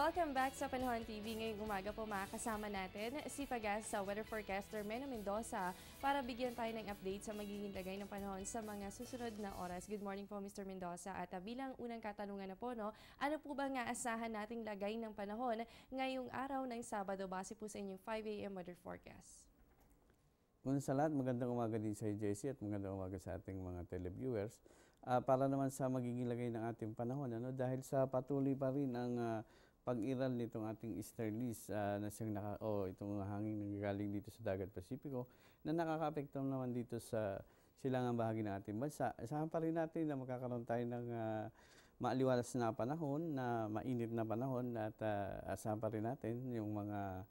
Welcome back sa Panahon TV. Ngayong umaga po makakasama natin si Pag-asa Weather Forecaster Meno Mendoza para bigyan tayo ng update sa magiging lagay ng panahon sa mga susunod na oras. Good morning po Mr. Mendoza at bilang unang katanungan na po, ano po ba nga asahan nating lagay ng panahon ngayong araw ng Sabado base po sa inyong 5 a.m. weather forecast? Una sa lahat, magandang umaga din sa JC at magandang umaga sa ating mga televiewers. Para naman sa magiging lagay ng ating panahon, dahil sa patuloy pa rin ang pag-iral nitong ating easterlies na siyang itong hangin nanggagaling dito sa Dagat Pasipiko na nakaka-apekto naman dito sa silangang bahagi ng ating bansa. Asahan pa rin natin na magkakaroon tayo ng maaliwalas na panahon, na mainit na panahon at asahan pa rin natin yung mga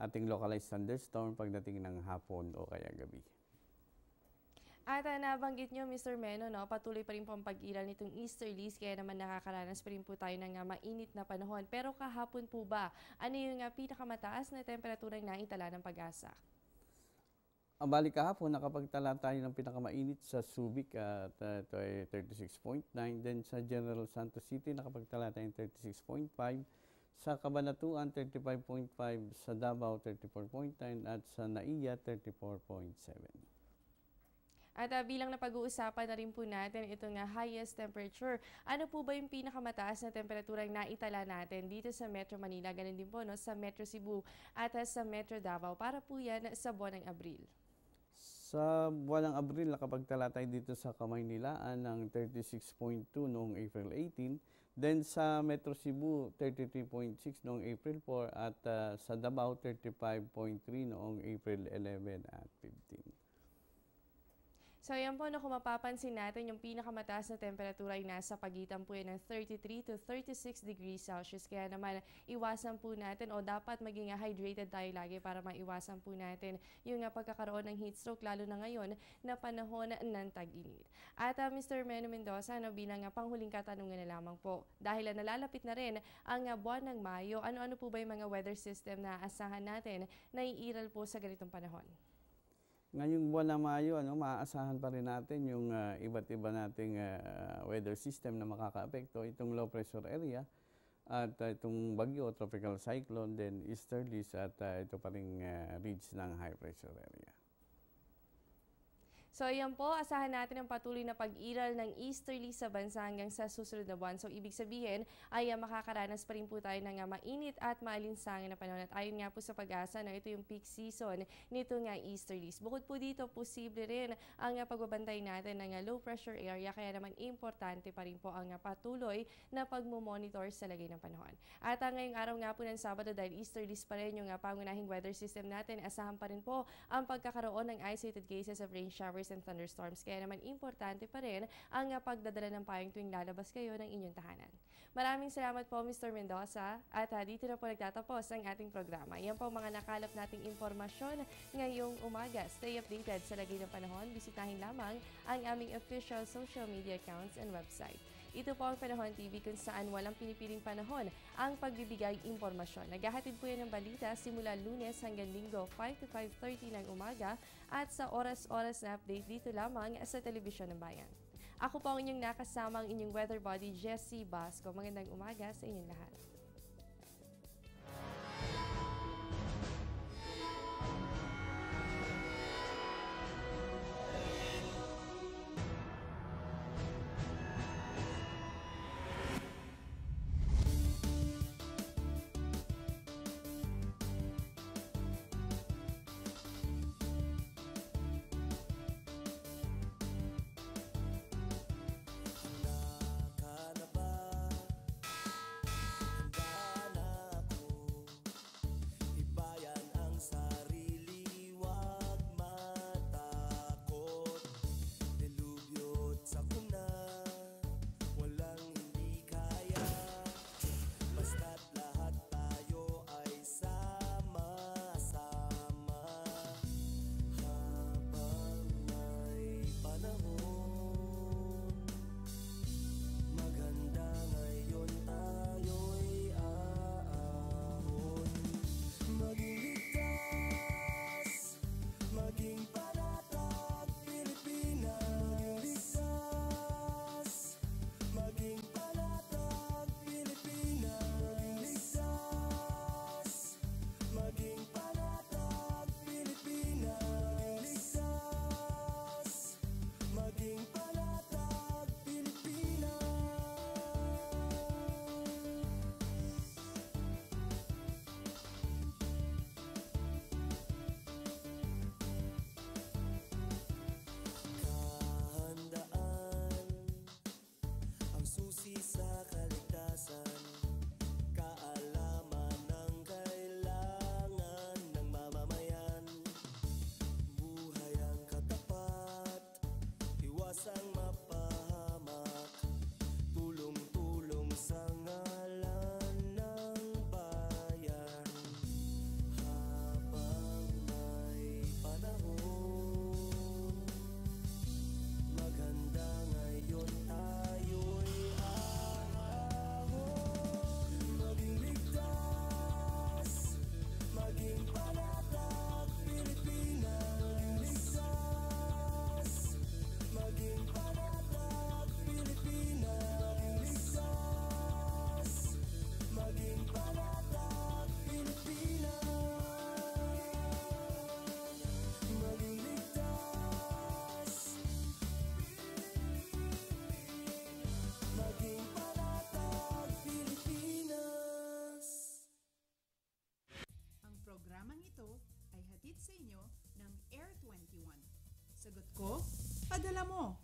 ating localized thunderstorm pagdating ng hapon o kaya gabi. At nabanggit nyo, Mr. Meno, patuloy pa rin po ang pag-iral nitong easterlies, kaya naman nakakaranas pa rin po tayo ng mainit na panahon. Pero kahapon po ba, ano yung pinakamataas na temperaturang naitala ng Pag-asa? Bali kahapon, nakapagtala tayo ng pinakamainit sa Subic at ito ay 36.9. Then sa General Santos City, nakapagtala tayo ng 36.5. Sa Cabanatuan, 35.5. Sa Davao, 34.9. At sa Naiya, 34.7. At bilang napag-uusapan na rin po natin itong highest temperature, ano po ba yung pinakamataas na temperaturang naitala natin dito sa Metro Manila, ganun din po sa Metro Cebu at sa Metro Davao para po yan sa buwan ng Abril? Sa buwan ng Abril, nakapagtala tayo dito sa Kamaynilaan ng 36.2 noong April 18. Then sa Metro Cebu, 33.6 noong April 4 at sa Davao, 35.3 noong April 11 at 15. So yan po, kung mapapansin natin, yung pinakamataas na temperatura ay nasa pagitan po yan ng 33 to 36 degrees Celsius. Kaya naman, iwasan po natin o dapat maging hydrated tayo lagi para maiwasan po natin yung pagkakaroon ng heat stroke, lalo na ngayon na panahon ng tag-init. At Mr. Meno Mendoza, bilang panghuling katanungan na lamang po, dahil nalalapit na rin ang buwan ng Mayo, ano-ano po ba yung mga weather system na asahan natin na iiral po sa ganitong panahon? Ngayong buwan na Mayo, maaasahan pa rin natin yung iba't iba nating weather system na makakaapekto. Itong low pressure area at itong bagyo, tropical cyclone, then easterlies at ito pa rin ridge ng high pressure area. So ayan po, asahan natin ang patuloy na pag-iral ng easterly sa bansa hanggang sa susunod na buwan. So ibig sabihin ay makakaranas pa rin po tayo ng mainit at maalinsangan na panahon. At ayon nga po sa Pag-asa na ito yung peak season nito nga easterlies. Bukod po dito, posible rin ang pagbabantay natin ng low pressure area. Kaya naman importante pa rin po ang patuloy na pagmumonitor sa lagay ng panahon. At ngayong araw nga po ng Sabado, dahil easterlies pa rin yung pangunahing weather system natin, asahan pa rin po ang pagkakaroon ng isolated cases of rain showers and thunderstorms. Kaya naman importante pa rin ang pagdadala ng payong tuwing lalabas kayo ng inyong tahanan. Maraming salamat po Mr. Mendoza at dito na po nagtatapos ang ating programa. Yan po mga nakalap nating impormasyon ngayong umaga. Stay updated sa lagay ng panahon. Bisitahin lamang ang aming official social media accounts and website. Ito po ang Panahon TV kung saan walang pinipiling panahon ang pagbibigay impormasyon. Naghahatid po yan ng balita simula Lunes hanggang Linggo 5 to 5:30 ng umaga at sa oras-oras na update dito lamang sa Telebisyon ng Bayan. Ako po ang inyong nakasamang inyong weather body, Jessie Basco. Magandang umaga sa inyong lahat. Sagot ko, padala mo.